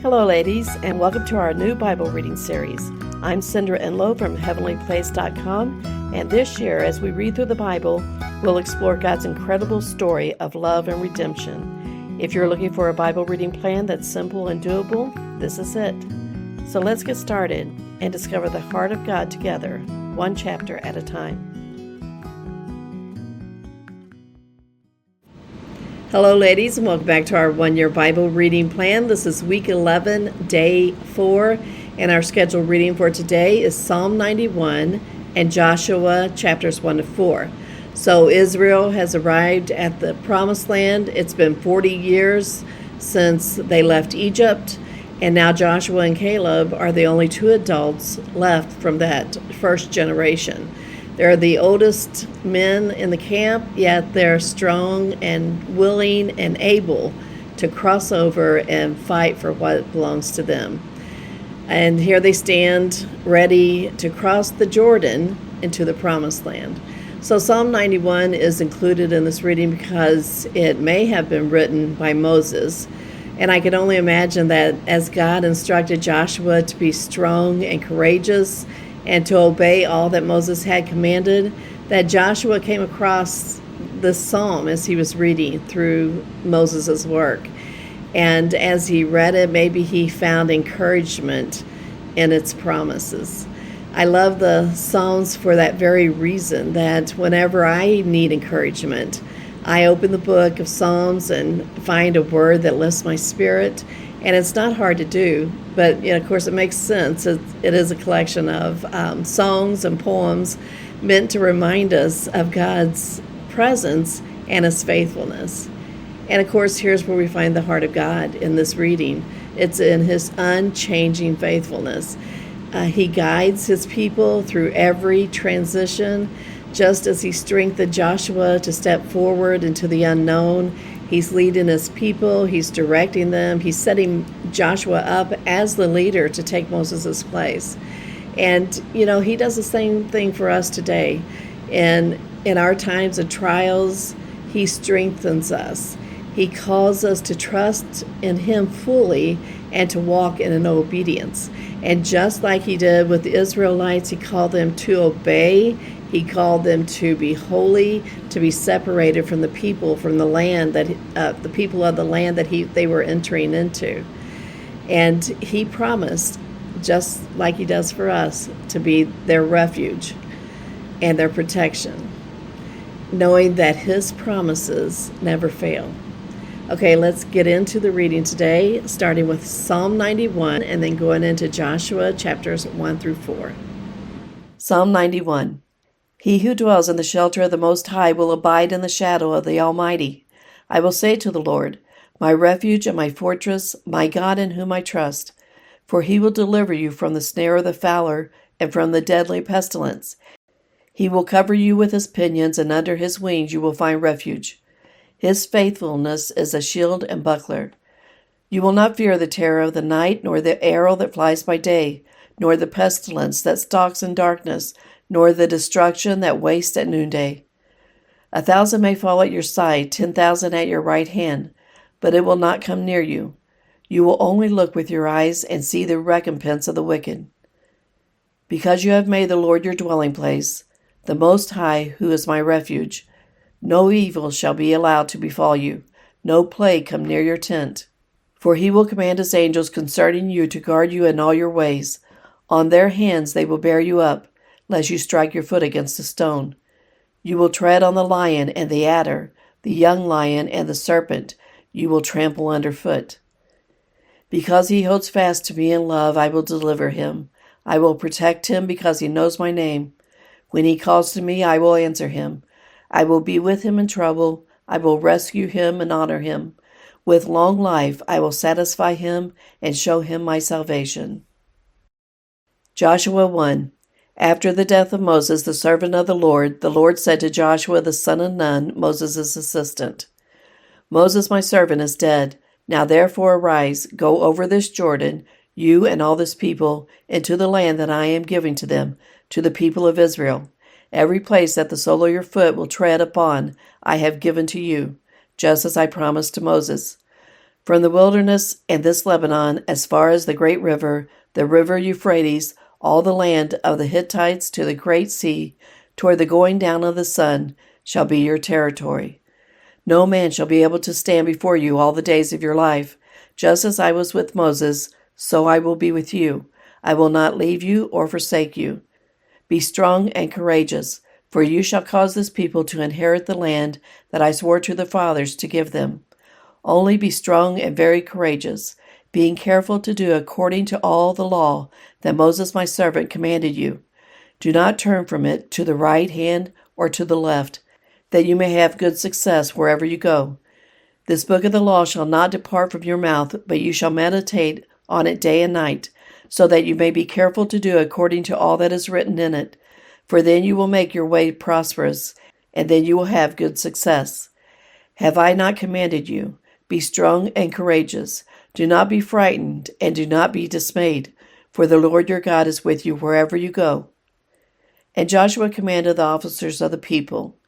Hello, ladies, and welcome to our new Bible reading series. I'm Cindra Enlow from HeavenlyPlace.com, and this year, as we read through the Bible, we'll explore God's incredible story of love and redemption. If you're looking for a Bible reading plan that's simple and doable, this is it. So let's get started and discover the heart of God together, one chapter at a time. Hello, ladies, and welcome back to our one-year Bible reading plan. This is week 11, day 4, and our scheduled reading for today is Psalm 91 and Joshua chapters 1 to 4. So Israel has arrived at the Promised Land. It's been 40 years since they left Egypt, and now Joshua and Caleb are the only two adults left from that first generation. They're the oldest men in the camp, yet they're strong and willing and able to cross over and fight for what belongs to them. And here they stand ready to cross the Jordan into the Promised Land. So Psalm 91 is included in this reading because it may have been written by Moses. And I can only imagine that as God instructed Joshua to be strong and courageous and to obey all that Moses had commanded, that Joshua came across this psalm as he was reading through Moses' work. And as he read it, maybe he found encouragement in its promises. I love the Psalms for that very reason, that whenever I need encouragement, I open the book of Psalms and find a word that lifts my spirit. And it's not hard to do, but of course it makes sense. It is a collection of songs and poems meant to remind us of God's presence and His faithfulness. And of course, here's where we find the heart of God in this reading. It's in His unchanging faithfulness. He guides His people through every transition, just as He strengthened Joshua to step forward into the unknown. He's leading His people, He's directing them, He's setting Joshua up as the leader to take Moses' place. And, He does the same thing for us today. And in our times of trials, He strengthens us. He calls us to trust in Him fully and to walk in an obedience. And just like He did with the Israelites, He called them to obey. He called them to be holy, to be separated from the people, from the land the people of the land that they were entering into. And He promised, just like He does for us, to be their refuge and their protection, knowing that His promises never fail. Okay, let's get into the reading today, starting with Psalm 91 and then going into Joshua chapters 1 through 4. Psalm 91. He who dwells in the shelter of the Most High will abide in the shadow of the Almighty. I will say to the Lord, my refuge and my fortress, my God in whom I trust. For He will deliver you from the snare of the fowler and from the deadly pestilence. He will cover you with His pinions, and under His wings you will find refuge. His faithfulness is a shield and buckler. You will not fear the terror of the night, nor the arrow that flies by day, nor the pestilence that stalks in darkness, nor the destruction that wastes at noonday. 1,000 may fall at your side, 10,000 at your right hand, but it will not come near you. You will only look with your eyes and see the recompense of the wicked. Because you have made the Lord your dwelling place, the Most High, who is my refuge, no evil shall be allowed to befall you, no plague come near your tent. For He will command His angels concerning you to guard you in all your ways. On their hands they will bear you up, lest you strike your foot against a stone. You will tread on the lion and the adder, the young lion and the serpent you will trample underfoot. Because He holds fast to me in love, I will deliver Him. I will protect Him because He knows my name. When He calls to me, I will answer Him. I will be with Him in trouble. I will rescue Him and honor Him. With long life I will satisfy Him and show Him my salvation. Joshua 1. After the death of Moses, the servant of the Lord said to Joshua the son of Nun, Moses' assistant, Moses my servant is dead. Now therefore arise, go over this Jordan, you and all this people, into the land that I am giving to them, to the people of Israel. Every place that the sole of your foot will tread upon, I have given to you, just as I promised to Moses. From the wilderness and this Lebanon, as far as the great river, the river Euphrates, all the land of the Hittites to the great sea, toward the going down of the sun, shall be your territory. No man shall be able to stand before you all the days of your life. Just as I was with Moses, so I will be with you. I will not leave you or forsake you. Be strong and courageous, for you shall cause this people to inherit the land that I swore to their fathers to give them. Only be strong and very courageous, being careful to do according to all the law that Moses my servant commanded you. Do not turn from it to the right hand or to the left, that you may have good success wherever you go. This book of the law shall not depart from your mouth, but you shall meditate on it day and night, so that you may be careful to do according to all that is written in it. For then you will make your way prosperous, and then you will have good success. Have I not commanded you? Be strong and courageous. Do not be frightened, and do not be dismayed, for the Lord your God is with you wherever you go. And Joshua commanded the officers of the people,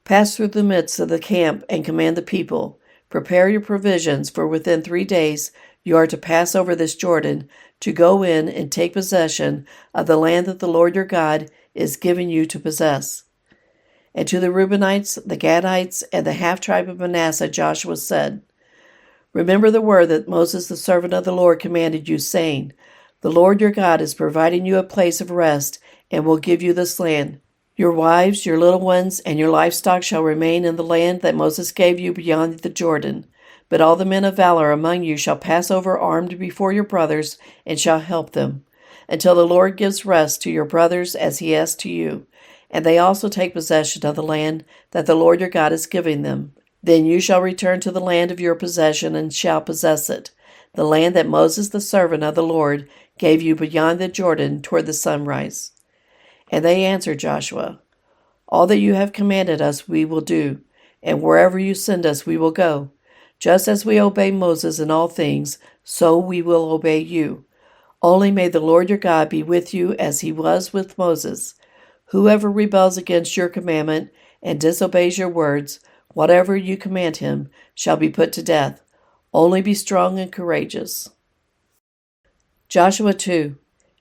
Pass through the midst of the camp and command the people, Prepare your provisions, for within 3 days you are to pass over this Jordan, to go in and take possession of the land that the Lord your God is giving you to possess. And to the Reubenites, the Gadites, and the half-tribe of Manasseh Joshua said, Remember the word that Moses the servant of the Lord commanded you, saying, The Lord your God is providing you a place of rest, and will give you this land. Your wives, your little ones, and your livestock shall remain in the land that Moses gave you beyond the Jordan. But all the men of valor among you shall pass over armed before your brothers, and shall help them, until the Lord gives rest to your brothers as he has to you, and they also take possession of the land that the Lord your God is giving them. Then you shall return to the land of your possession, and shall possess it, the land that Moses the servant of the Lord gave you beyond the Jordan toward the sunrise. And they answered Joshua, All that you have commanded us we will do, and wherever you send us we will go. Just as we obey Moses in all things, so we will obey you. Only may the Lord your God be with you as he was with Moses. Whoever rebels against your commandment and disobeys your words, whatever you command him, shall be put to death. Only be strong and courageous. Joshua 2.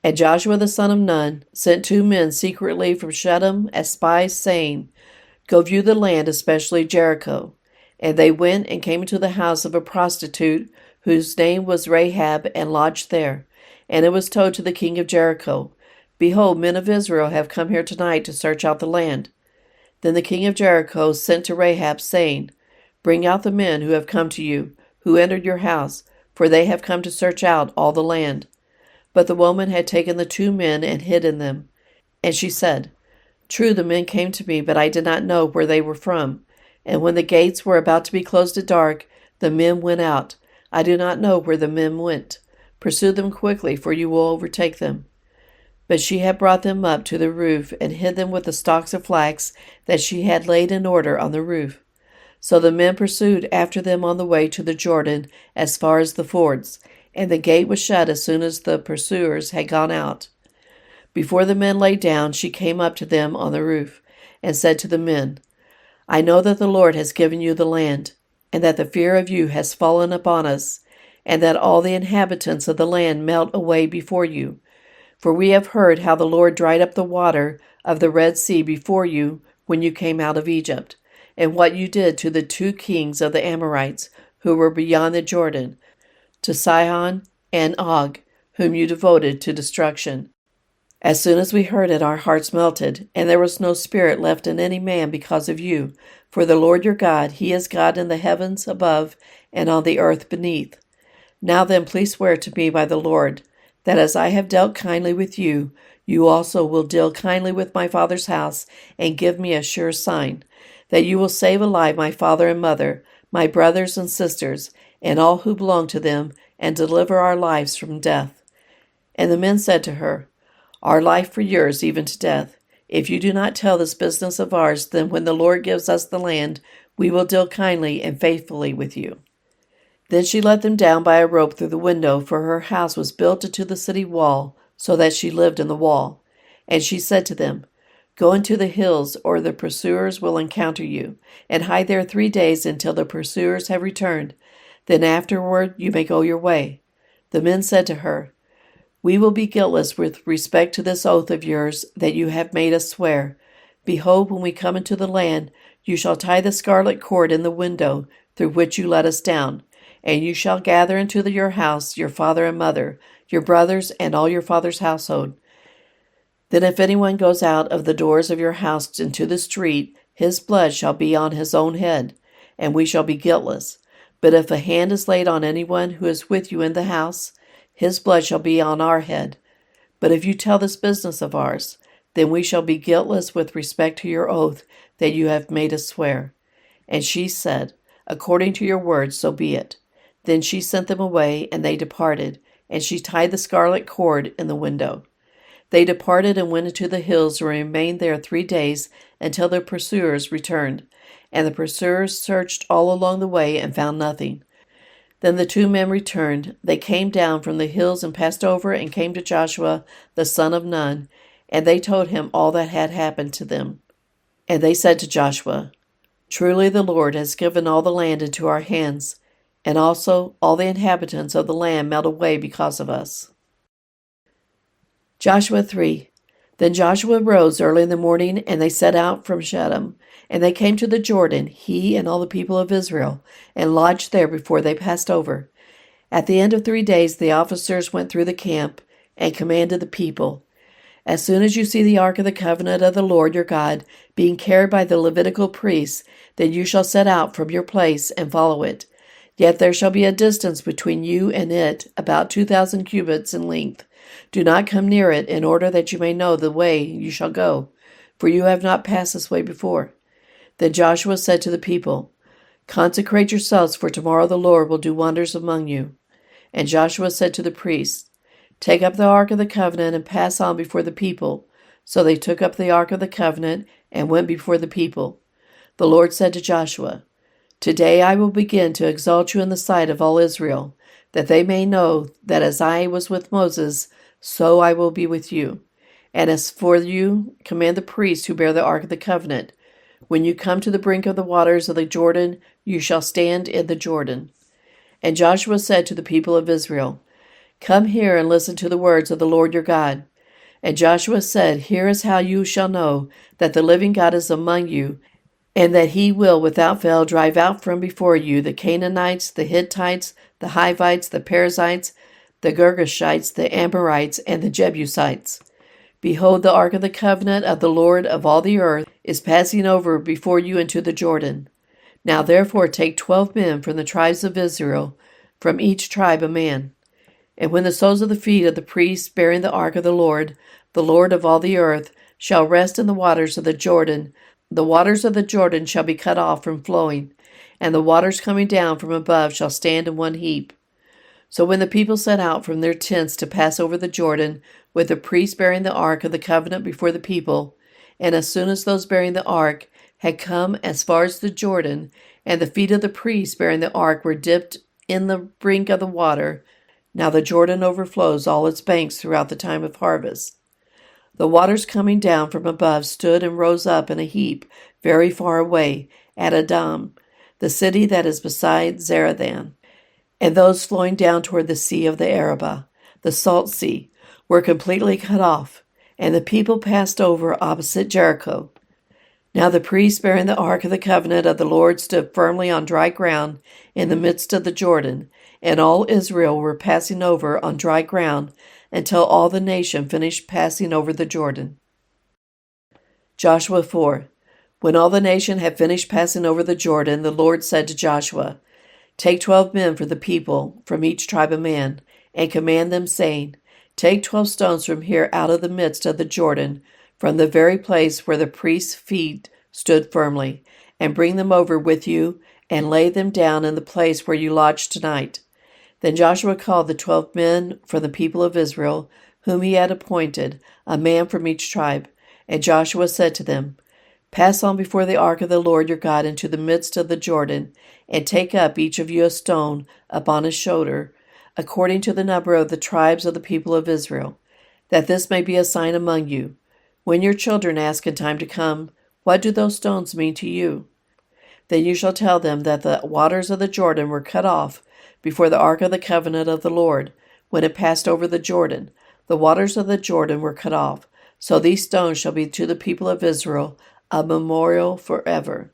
And Joshua the son of Nun sent 2 men secretly from Shittim as spies, saying, Go view the land, especially Jericho. And they went and came into the house of a prostitute, whose name was Rahab, and lodged there. And it was told to the king of Jericho, Behold, men of Israel have come here tonight to search out the land. Then the king of Jericho sent to Rahab, saying, Bring out the men who have come to you, who entered your house, for they have come to search out all the land. But the woman had taken the 2 men and hidden them. And she said, True, the men came to me, but I did not know where they were from. And when the gates were about to be closed at dark, the men went out. I do not know where the men went. Pursue them quickly, for you will overtake them. But she had brought them up to the roof and hid them with the stalks of flax that she had laid in order on the roof. So the men pursued after them on the way to the Jordan as far as the fords, and the gate was shut as soon as the pursuers had gone out. Before the men lay down, she came up to them on the roof and said to the men, I know that the Lord has given you the land, and that the fear of you has fallen upon us, and that all the inhabitants of the land melt away before you. For we have heard how the Lord dried up the water of the Red Sea before you when you came out of Egypt, and what you did to the 2 kings of the Amorites who were beyond the Jordan, to Sihon and Og, whom you devoted to destruction. As soon as we heard it, our hearts melted, and there was no spirit left in any man because of you. For the Lord your God, he is God in the heavens above and on the earth beneath. Now then, please swear to me by the Lord, that as I have dealt kindly with you, you also will deal kindly with my father's house, and give me a sure sign, that you will save alive my father and mother, my brothers and sisters, and all who belong to them, and deliver our lives from death. And the men said to her, Our life for yours, even to death. If you do not tell this business of ours, then when the Lord gives us the land, we will deal kindly and faithfully with you. Then she let them down by a rope through the window, for her house was built into the city wall, so that she lived in the wall. And she said to them, Go into the hills, or the pursuers will encounter you, and hide there 3 days until the pursuers have returned. Then afterward you may go your way." The men said to her, "We will be guiltless with respect to this oath of yours that you have made us swear. Behold, when we come into the land, you shall tie the scarlet cord in the window through which you let us down, and you shall gather into your house your father and mother, your brothers, and all your father's household. Then if anyone goes out of the doors of your house into the street, his blood shall be on his own head, and we shall be guiltless. But if a hand is laid on anyone who is with you in the house, his blood shall be on our head. But if you tell this business of ours, then we shall be guiltless with respect to your oath that you have made us swear." And she said, "According to your words, so be it." Then she sent them away, and they departed, and she tied the scarlet cord in the window. They departed and went into the hills and remained there 3 days until their pursuers returned. And the pursuers searched all along the way and found nothing. Then the 2 men returned. They came down from the hills and passed over and came to Joshua the son of Nun, and they told him all that had happened to them. And they said to Joshua, "Truly the Lord has given all the land into our hands, and also all the inhabitants of the land melt away because of us." Joshua 3. Then Joshua rose early in the morning, and they set out from Shittim. And they came to the Jordan, he and all the people of Israel, and lodged there before they passed over. At the end of 3 days the officers went through the camp and commanded the people, "As soon as you see the ark of the covenant of the Lord your God being carried by the Levitical priests, then you shall set out from your place and follow it. Yet there shall be a distance between you and it, about 2,000 cubits in length. Do not come near it, in order that you may know the way you shall go, for you have not passed this way before." Then Joshua said to the people, "Consecrate yourselves, for tomorrow the Lord will do wonders among you." And Joshua said to the priests, "Take up the ark of the covenant and pass on before the people." So they took up the ark of the covenant and went before the people. The Lord said to Joshua, "Today I will begin to exalt you in the sight of all Israel, that they may know that as I was with Moses, so I will be with you. And as for you, command the priests who bear the ark of the covenant, when you come to the brink of the waters of the Jordan, you shall stand in the Jordan." And Joshua said to the people of Israel, "Come here and listen to the words of the Lord your God." And Joshua said, "Here is how you shall know that the living God is among you, and that he will without fail drive out from before you the Canaanites, the Hittites, the Hivites, the Perizzites, the Girgashites, the Amorites, and the Jebusites. Behold, the ark of the covenant of the Lord of all the earth is passing over before you into the Jordan. Now therefore take 12 men from the tribes of Israel, from each tribe a man. And when the soles of the feet of the priests bearing the ark of the Lord of all the earth, shall rest in the waters of the Jordan, the waters of the Jordan shall be cut off from flowing, and the waters coming down from above shall stand in one heap." So when the people set out from their tents to pass over the Jordan, with the priests bearing the ark of the covenant before the people, and as soon as those bearing the ark had come as far as the Jordan, and the feet of the priests bearing the ark were dipped in the brink of the water, now the Jordan overflows all its banks throughout the time of harvest. The waters coming down from above stood and rose up in a heap very far away, at Adam, the city that is beside Zarethan. And those flowing down toward the sea of the Arabah, the salt sea, were completely cut off, and the people passed over opposite Jericho. Now the priests bearing the ark of the covenant of the Lord stood firmly on dry ground in the midst of the Jordan, and all Israel were passing over on dry ground until all the nation finished passing over the Jordan. Joshua 4. When all the nation had finished passing over the Jordan, the Lord said to Joshua, "Take 12 men for the people, from each tribe a man, and command them, saying, Take 12 stones from here out of the midst of the Jordan, from the very place where the priest's feet stood firmly, and bring them over with you, and lay them down in the place where you lodge tonight." Then Joshua called the 12 men from the people of Israel, whom he had appointed, a man from each tribe. And Joshua said to them, "Pass on before the ark of the Lord your God into the midst of the Jordan, and take up each of you a stone upon his shoulder, according to the number of the tribes of the people of Israel, that this may be a sign among you. When your children ask in time to come, 'What do those stones mean to you?' then you shall tell them that the waters of the Jordan were cut off before the ark of the covenant of the Lord, when it passed over the Jordan. The waters of the Jordan were cut off. So these stones shall be to the people of Israel a memorial forever.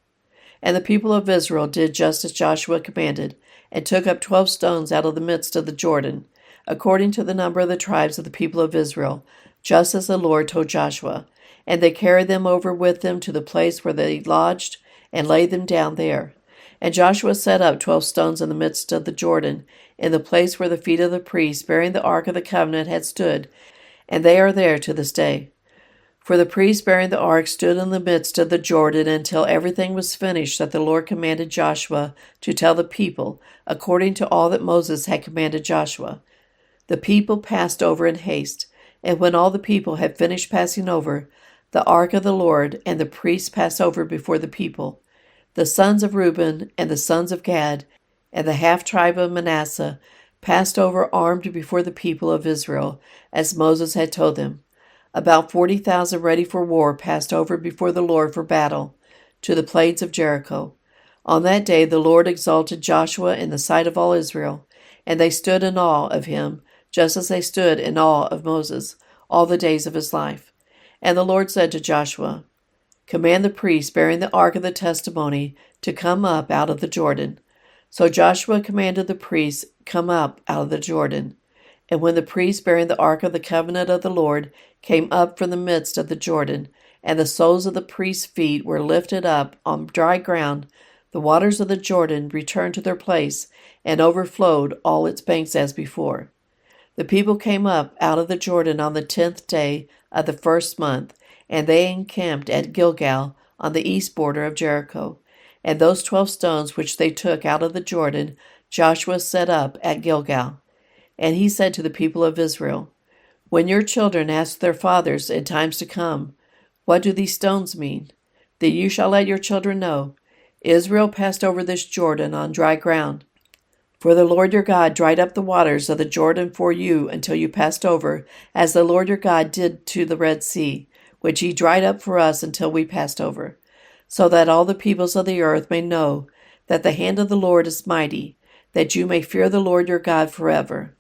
And the people of Israel did just as Joshua commanded, and took up 12 stones out of the midst of the Jordan, according to the number of the tribes of the people of Israel, just as the Lord told Joshua. And they carried them over with them to the place where they lodged, and laid them down there. And Joshua set up 12 stones in the midst of the Jordan, in the place where the feet of the priests bearing the ark of the covenant had stood, and they are there to this day. For the priests bearing the ark stood in the midst of the Jordan until everything was finished that the Lord commanded Joshua to tell the people, according to all that Moses had commanded Joshua. The people passed over in haste, and when all the people had finished passing over, the ark of the Lord and the priests passed over before the people. The sons of Reuben and the sons of Gad and the half-tribe of Manasseh passed over armed before the people of Israel, as Moses had told them. About 40,000 ready for war passed over before the Lord for battle, to the plains of Jericho. On that day the Lord exalted Joshua in the sight of all Israel, and they stood in awe of him, just as they stood in awe of Moses, all the days of his life. And the Lord said to Joshua, Command the priests bearing the ark of the testimony to come up out of the Jordan. So Joshua commanded the priests, Come up out of the Jordan. And when the priests bearing the ark of the covenant of the Lord came up from the midst of the Jordan, and the soles of the priests' feet were lifted up on dry ground, the waters of the Jordan returned to their place, and overflowed all its banks as before. The people came up out of the Jordan on the 10th day of the first month, and they encamped at Gilgal on the east border of Jericho. And those 12 stones which they took out of the Jordan, Joshua set up at Gilgal. And he said to the people of Israel, When your children ask their fathers in times to come, What do these stones mean? Then you shall let your children know, Israel passed over this Jordan on dry ground. For the Lord your God dried up the waters of the Jordan for you until you passed over, as the Lord your God did to the Red Sea, which he dried up for us until we passed over, so that all the peoples of the earth may know that the hand of the Lord is mighty, that you may fear the Lord your God forever.